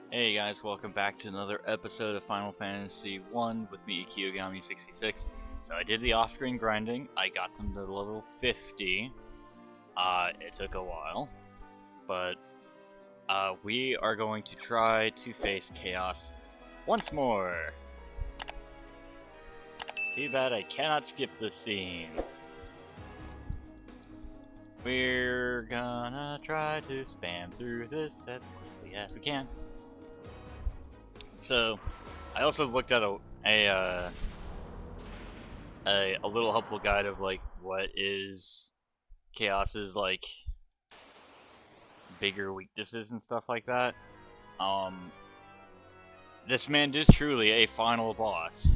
Hey guys, welcome back to another episode of Final Fantasy 1 with me, Kiyogami66. So I did the off-screen grinding, I got them to level 50. It took a while, but we are going to try to face Chaos once more. Too bad I cannot skip this scene. We're gonna try to spam through this as quickly as we can. So, I also looked at a little helpful guide of like what is Chaos's like bigger weaknesses and stuff like that. This man is truly a final boss.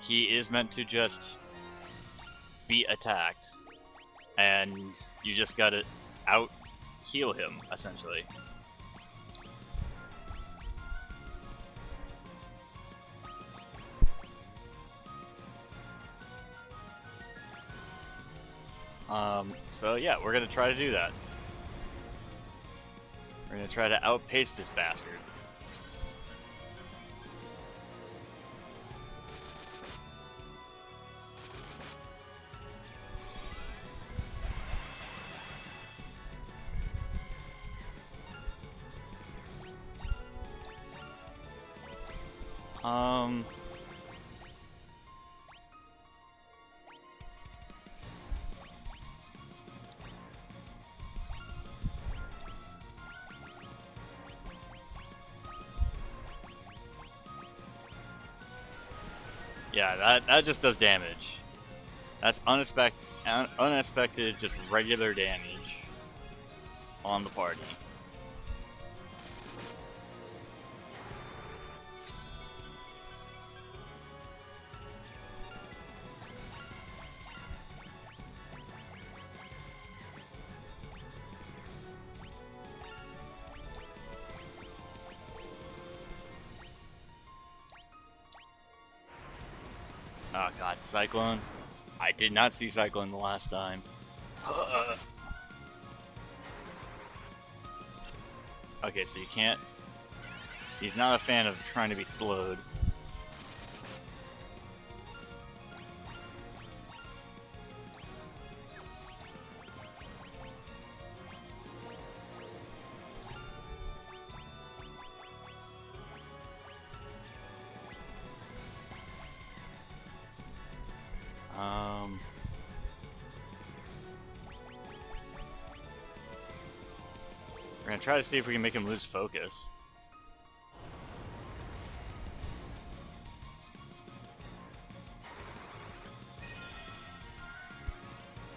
He is meant to just be attacked, and you just gotta out heal him essentially. So yeah, we're gonna try to do that. We're gonna try to outpace this bastard. Yeah, that just does damage. That's unexpected, just regular damage on the party. Oh god, Cyclone. I did not see Cyclone the last time. Okay, so you can't... He's not a fan of trying to be slowed. We're gonna try to see if we can make him lose focus.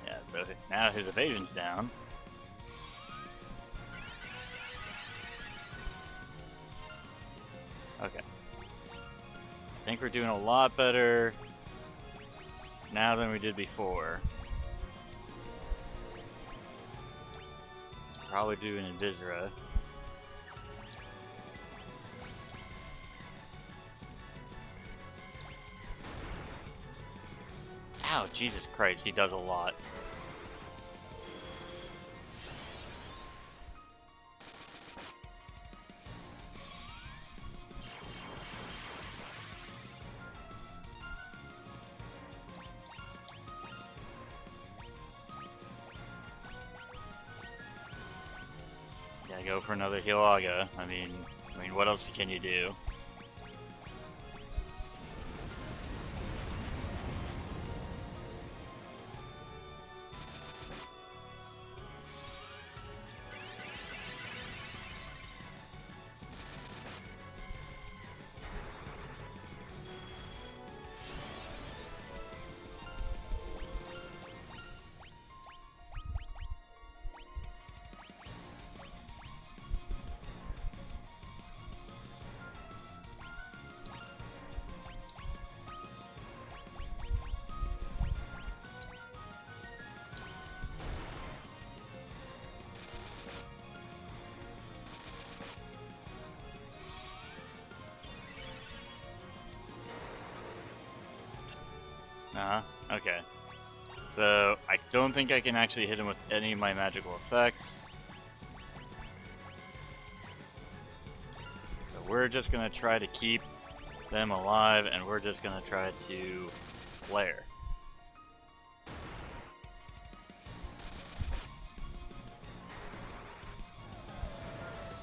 Yeah, so now his evasion's down. Okay. I think we're doing a lot better now than we did before. Probably do an Invisera. Ow, Jesus Christ, he does a lot. Yeah, go for another Hilaga. I mean, what else can you do? Okay. So, I don't think I can actually hit him with any of my magical effects. So we're just gonna try to keep them alive, and we're just gonna try to flare.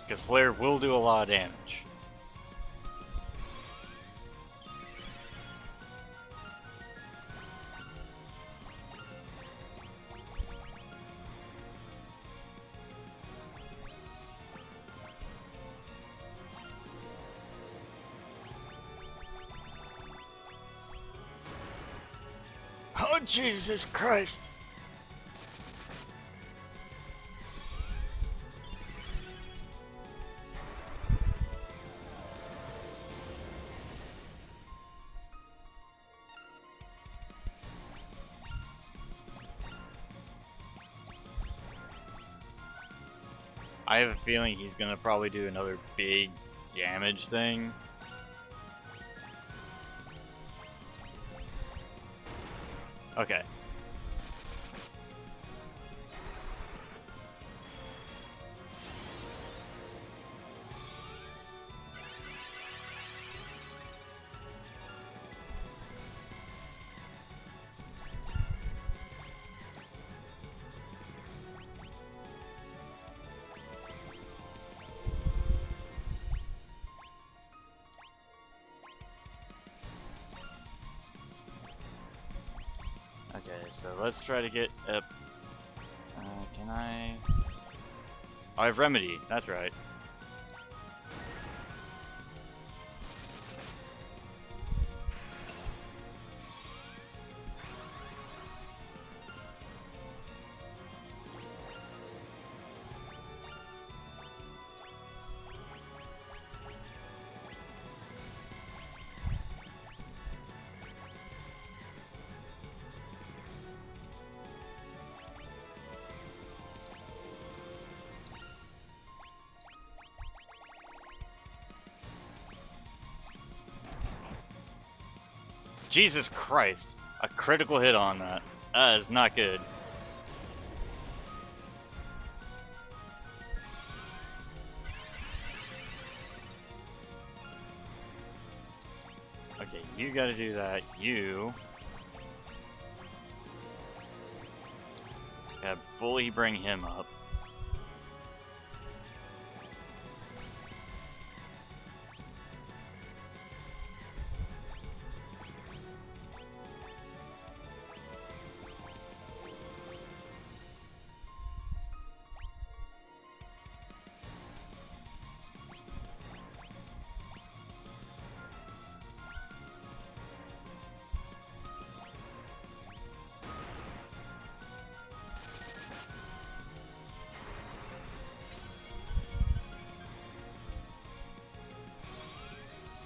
Because flare will do a lot of damage. Oh, Jesus Christ! I have a feeling he's gonna probably do another big damage thing. Okay. Okay, so let's try to get up. Can I? Oh, I have Remedy, that's right. Jesus Christ! A critical hit on that. That is not good. Okay, you gotta do that. You gotta fully bring him up.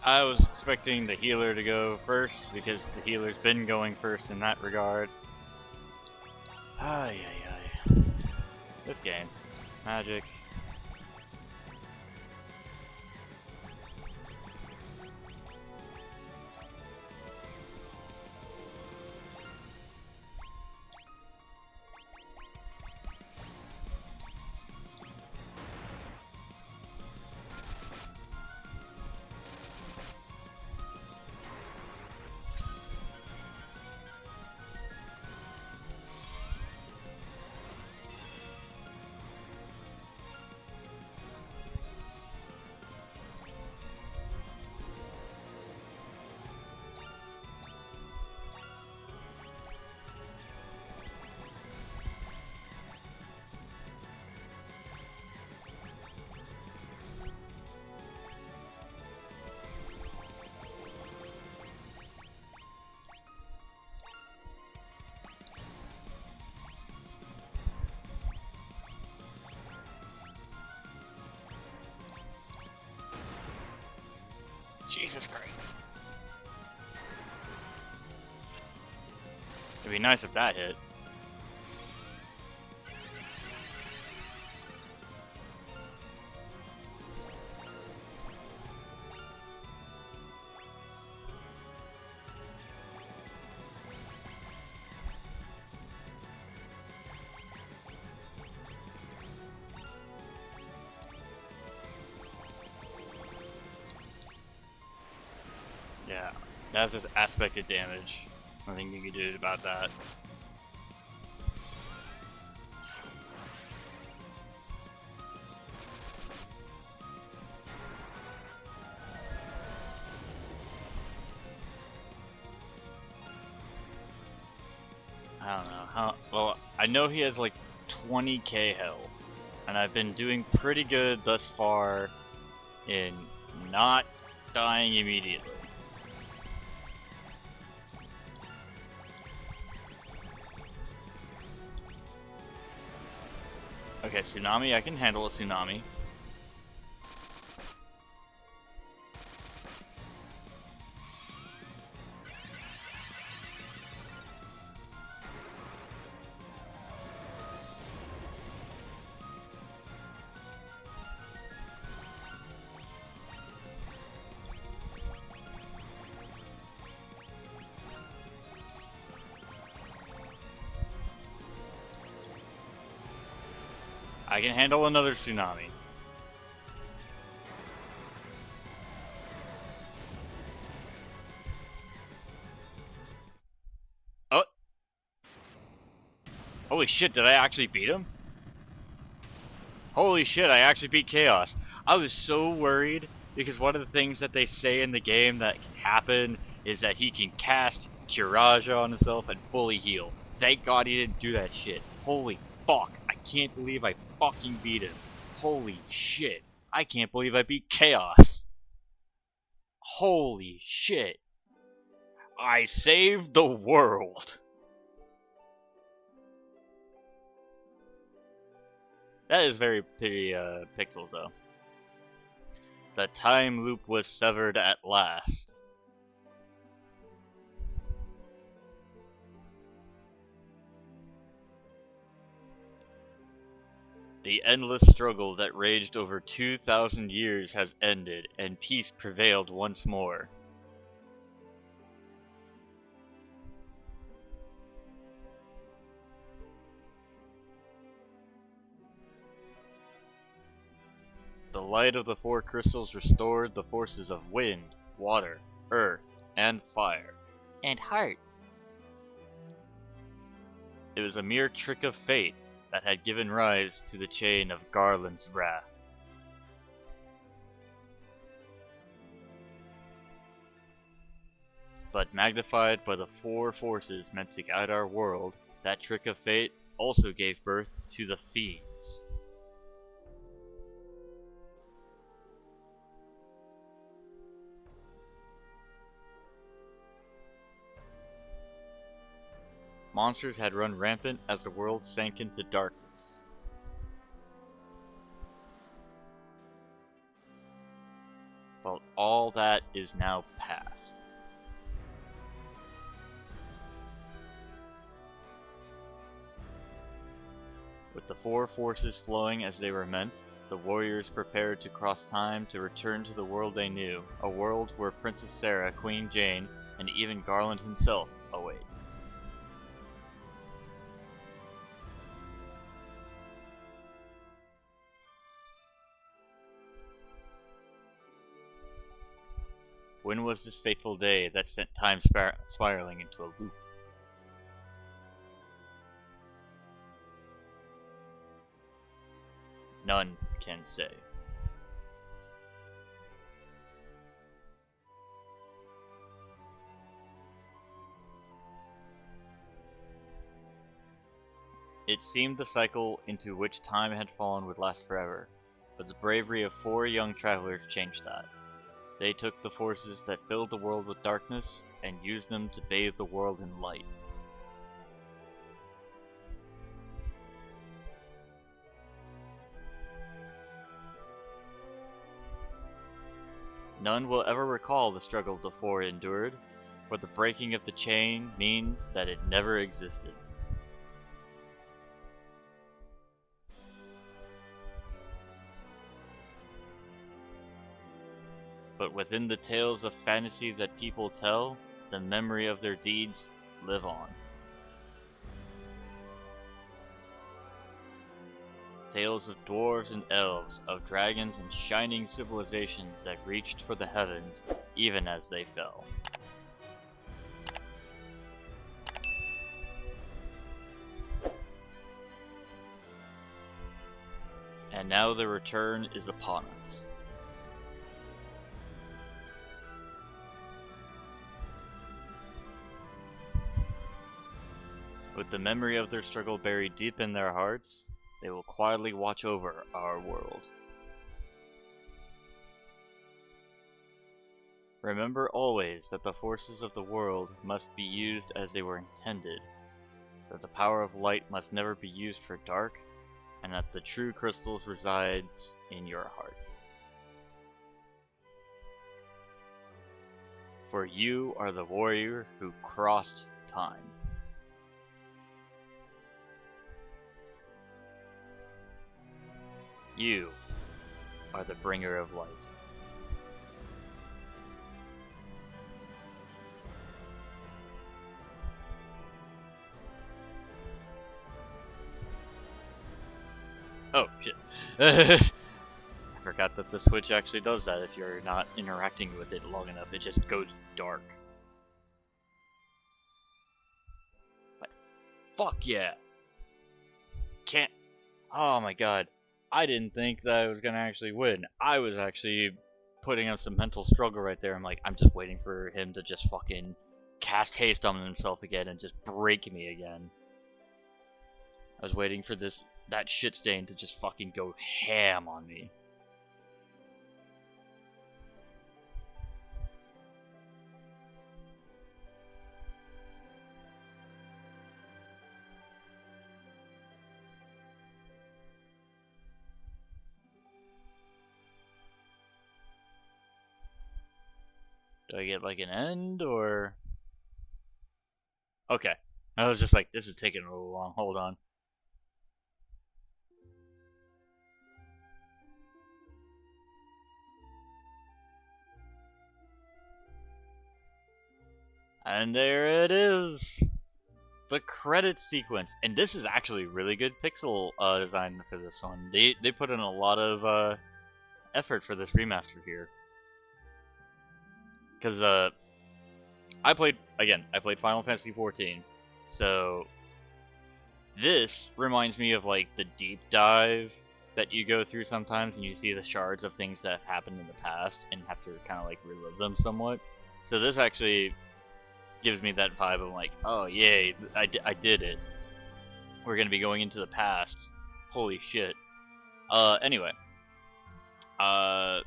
I was expecting the healer to go first, because the healer's been going first in that regard. Ay, ay, ay. This game. Magic. Jesus Christ. It'd be nice if that hit. Yeah, that's just aspected damage. Nothing you can do about that. I don't know how. Well, I know he has like 20k health, and I've been doing pretty good thus far in not dying immediately. Okay, tsunami. I can handle a tsunami. I can handle another tsunami. Oh! Holy shit, did I actually beat him? Holy shit, I actually beat Chaos. I was so worried because one of the things that they say in the game that can happen is that he can cast Curaja on himself and fully heal. Thank God he didn't do that shit. Holy fuck, I can't believe I fucking beat him. Holy shit, I can't believe I beat Chaos. Holy shit. I saved the world. That is very pretty pixels though. The time loop was severed at last. The endless struggle that raged over 2,000 years has ended, and peace prevailed once more. The light of the four crystals restored the forces of wind, water, earth, and fire. And heart. It was a mere trick of fate that had given rise to the chain of Garland's wrath. But magnified by the four forces meant to guide our world, that trick of fate also gave birth to the fiends. Monsters had run rampant as the world sank into darkness. But all that is now past. With the four forces flowing as they were meant, the warriors prepared to cross time to return to the world they knew, a world where Princess Sarah, Queen Jane, and even Garland himself await. When was this fateful day that sent time spiraling into a loop? None can say. It seemed the cycle into which time had fallen would last forever, but the bravery of four young travelers changed that. They took the forces that filled the world with darkness and used them to bathe the world in light. None will ever recall the struggle the four endured, for the breaking of the chain means that it never existed. But within the tales of fantasy that people tell, the memory of their deeds live on. Tales of dwarves and elves, of dragons and shining civilizations that reached for the heavens even as they fell. And now the return is upon us. With the memory of their struggle buried deep in their hearts, they will quietly watch over our world. Remember always that the forces of the world must be used as they were intended, that the power of light must never be used for dark, and that the true crystals resides in your heart. For you are the warrior who crossed time. You are the bringer of light. Oh, shit. I forgot that the Switch actually does that. If you're not interacting with it long enough, it just goes dark. But fuck yeah! Can't. Oh my god. I didn't think that I was gonna actually win. I was actually putting up some mental struggle right there. I'm like, I'm just waiting for him to just fucking cast haste on himself again and just break me again. I was waiting for that shit stain to just fucking go ham on me. Do I get like an end or? Okay. I was just like, this is taking a little long. Hold on. And there it is! The credit sequence. And this is actually really good pixel design for this one. They put in a lot of effort for this remaster here. Because I played Final Fantasy XIV. So this reminds me of like the deep dive that you go through sometimes and you see the shards of things that have happened in the past and have to kind of like relive them somewhat. So this actually gives me that vibe of like, oh yay, I did it. We're gonna be going into the past. Holy shit. Anyway. Well,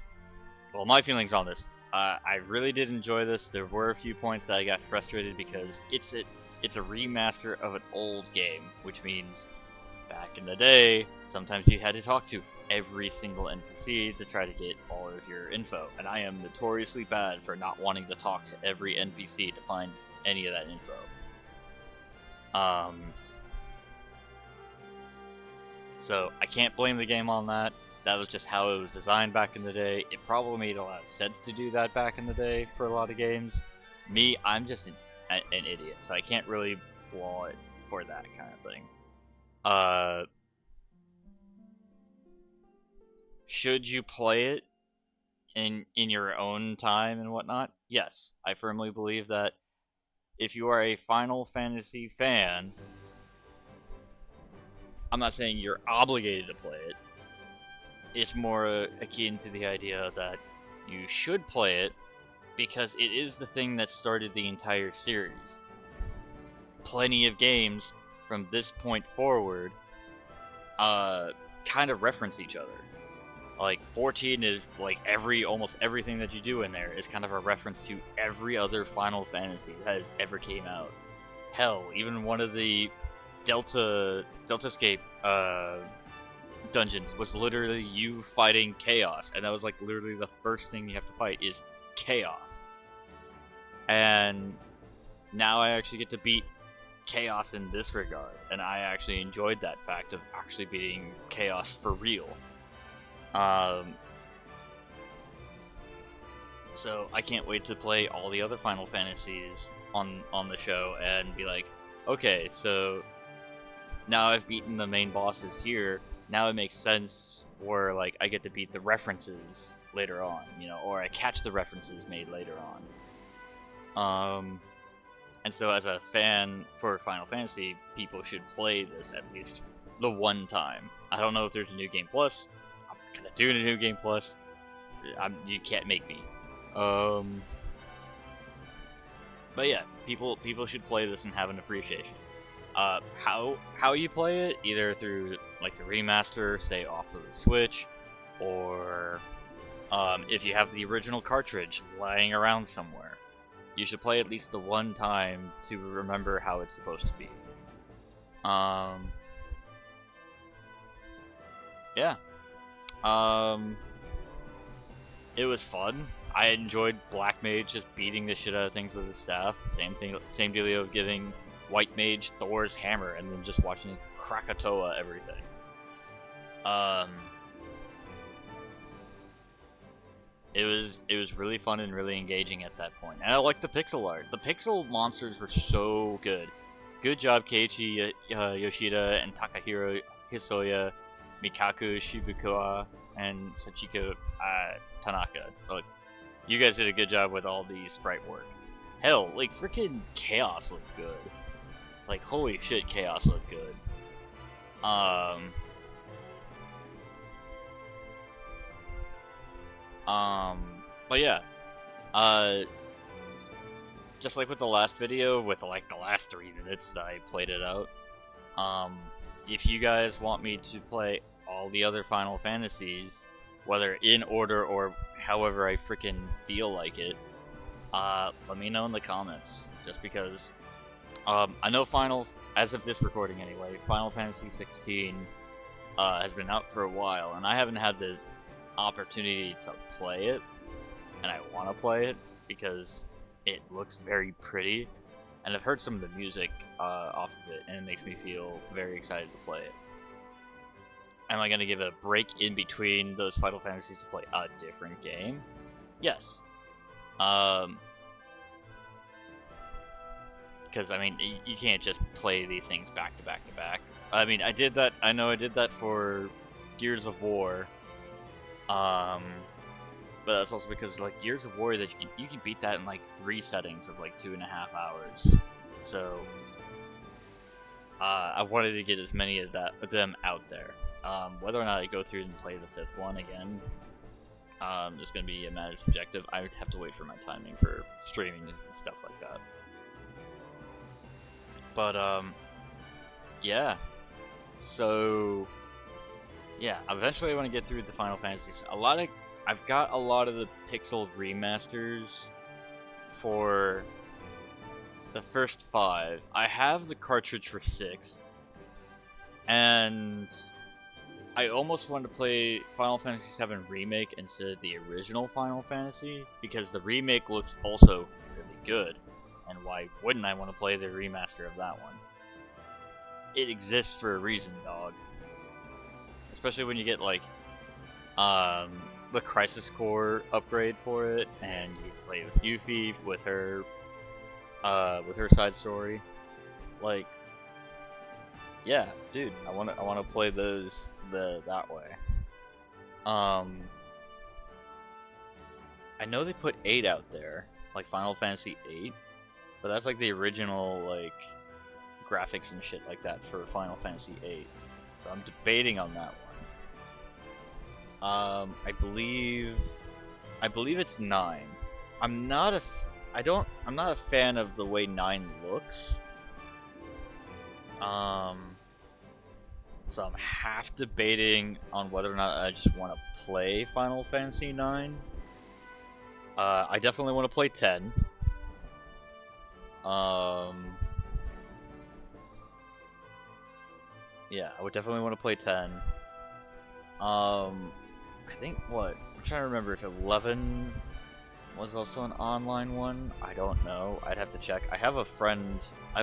my feelings on this. I really did enjoy this. There were a few points that I got frustrated because it's a remaster of an old game, which means back in the day, sometimes you had to talk to every single NPC to try to get all of your info, and I am notoriously bad for not wanting to talk to every NPC to find any of that info. So I can't blame the game on that. That was just how it was designed back in the day. It probably made a lot of sense to do that back in the day for a lot of games. Me, I'm just an idiot, so I can't really flaw it for that kind of thing. Should you play it in your own time and whatnot? Yes, I firmly believe that if you are a Final Fantasy fan, I'm not saying you're obligated to play it. It's more akin to the idea that you should play it because it is the thing that started the entire series. Plenty of games from this point forward kind of reference each other. Like 14 is like almost everything that you do in there is kind of a reference to every other Final Fantasy that has ever came out. Hell, even one of the Deltascape dungeons was literally you fighting Chaos, and that was like literally the first thing you have to fight is Chaos. And now I actually get to beat Chaos in this regard, and I actually enjoyed that fact of actually beating Chaos for real. So I can't wait to play all the other Final Fantasies on the show and be like, okay, so now I've beaten the main bosses here, now it makes sense where like I get to beat the references later on, you know, or I catch the references made later on. And so as a fan for Final Fantasy, people should play this at least the one time. I don't know if there's a new game plus. I'm gonna do a new game plus. You can't make me. But yeah, people should play this and have an appreciation. How you play it, either through like the remaster, say off of the Switch, or if you have the original cartridge lying around somewhere, you should play at least the one time to remember how it's supposed to be. Yeah. It was fun. I enjoyed Black Mage just beating the shit out of things with his staff. Same dealio of giving White Mage Thor's hammer and then just watching Krakatoa everything. It was really fun and really engaging at that point. And I liked the pixel art. The pixel monsters were so good. Good job, Keiichi Yoshida and Takahiro Hisoya, Mikaku Shibukawa, and Sachiko Tanaka. Look, you guys did a good job with all the sprite work. Hell, like freaking Chaos looked good. Like holy shit, Chaos looked good. But yeah, just like with the last video, with like the last 3 minutes I played it out. If you guys want me to play all the other Final Fantasies, whether in order or however I freaking feel like it, let me know in the comments. Just because, I know as of this recording anyway, Final Fantasy 16 has been out for a while, and I haven't had the opportunity to play it, and I want to play it because it looks very pretty, and I've heard some of the music off of it, and it makes me feel very excited to play it. Am I going to give it a break in between those Final Fantasies to play a different game? Yes. Because, I mean, you can't just play these things back to back to back. I mean, I did that, I know I did that for Gears of War. But that's also because, like, Gears of War, that you can beat that in, like, 3 settings of, like, 2.5 hours. So, I wanted to get as many of them out there. Whether or not I go through and play the 5th one again, is going to be a matter of subjective. I would have to wait for my timing for streaming and stuff like that. But, yeah. So, yeah, eventually I want to get through the Final Fantasies. I've got a lot of the pixel remasters for the first 5. I have the cartridge for 6, and I almost wanted to play Final Fantasy VII Remake instead of the original Final Fantasy, because the remake looks also really good, and why wouldn't I want to play the remaster of that one? It exists for a reason, dog. Especially when you get, like, the Crisis Core upgrade for it, and you play with Yuffie with her side story. Like, yeah, dude, I wanna play those that way. I know they put 8 out there, like Final Fantasy 8, but that's like the original like graphics and shit like that for Final Fantasy 8. So I'm debating on that one. I believe it's 9. I'm not a fan of the way 9 looks. So I'm half debating on whether or not I just want to play Final Fantasy 9. I definitely want to play 10. Yeah, I would definitely want to play 10. I think I'm trying to remember if 11 was also an online one. I don't know. I'd have to check. I have a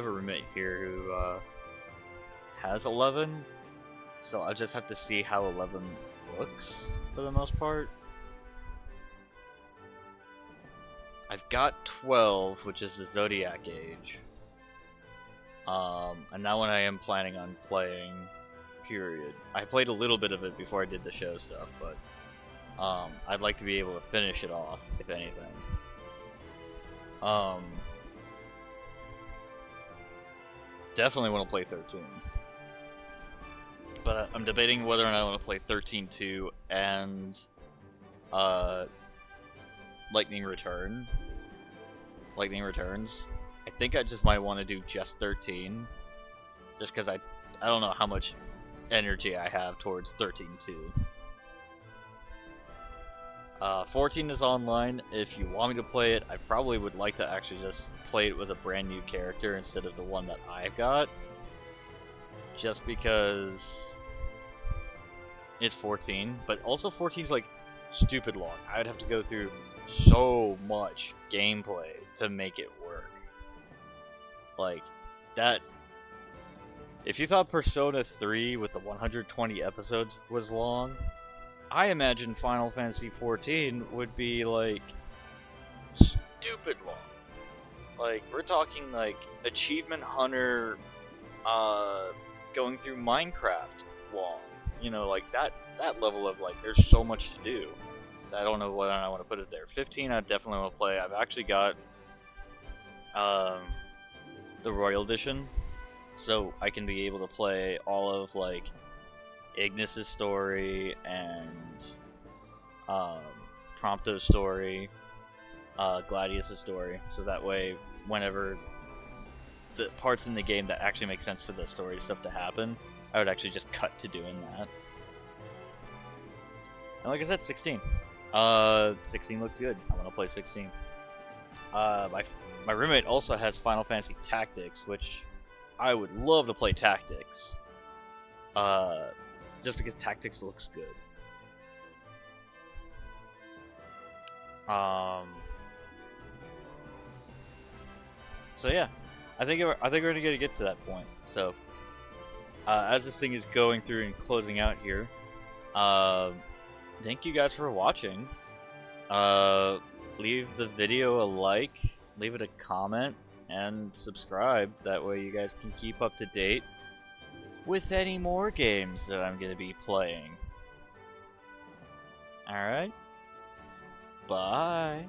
roommate here who has 11, so I'll just have to see how 11 looks for the most part. I've got 12, which is the Zodiac Age. And that one I am planning on playing. period. I played a little bit of it before I did the show stuff, but I'd like to be able to finish it off, if anything. Definitely want to play 13. But I'm debating whether or not I want to play 13-2 and Lightning Returns. I think I just might want to do just 13, just because I don't know how much energy I have towards 13-2. 14 is online. If you want me to play it, I probably would like to actually just play it with a brand new character instead of the one that I've got. Just because it's 14, but also 14's like stupid long. I would have to go through so much gameplay to make it work. Like, that... If you thought Persona 3 with the 120 episodes was long, I imagine Final Fantasy XIV would be, like, stupid long. Like, we're talking, like, Achievement Hunter, going through Minecraft long. You know, like, that level of, like, there's so much to do. I don't know whether I want to put it there. 15 I definitely want to play. I've actually got, the Royal Edition, so I can be able to play all of, like, Ignis' story and Prompto's story, Gladius' story, so that way whenever the parts in the game that actually make sense for the story stuff to happen, I would actually just cut to doing that. And like I said, 16. 16 looks good. I want to play 16. My roommate also has Final Fantasy Tactics, which I would love to play Tactics. Just because Tactics looks good. So yeah, I think we're gonna get to that point. So, as this thing is going through and closing out here, thank you guys for watching. Leave the video a like, leave it a comment, and subscribe. That way you guys can keep up to date with any more games that I'm gonna be playing. Alright? Bye!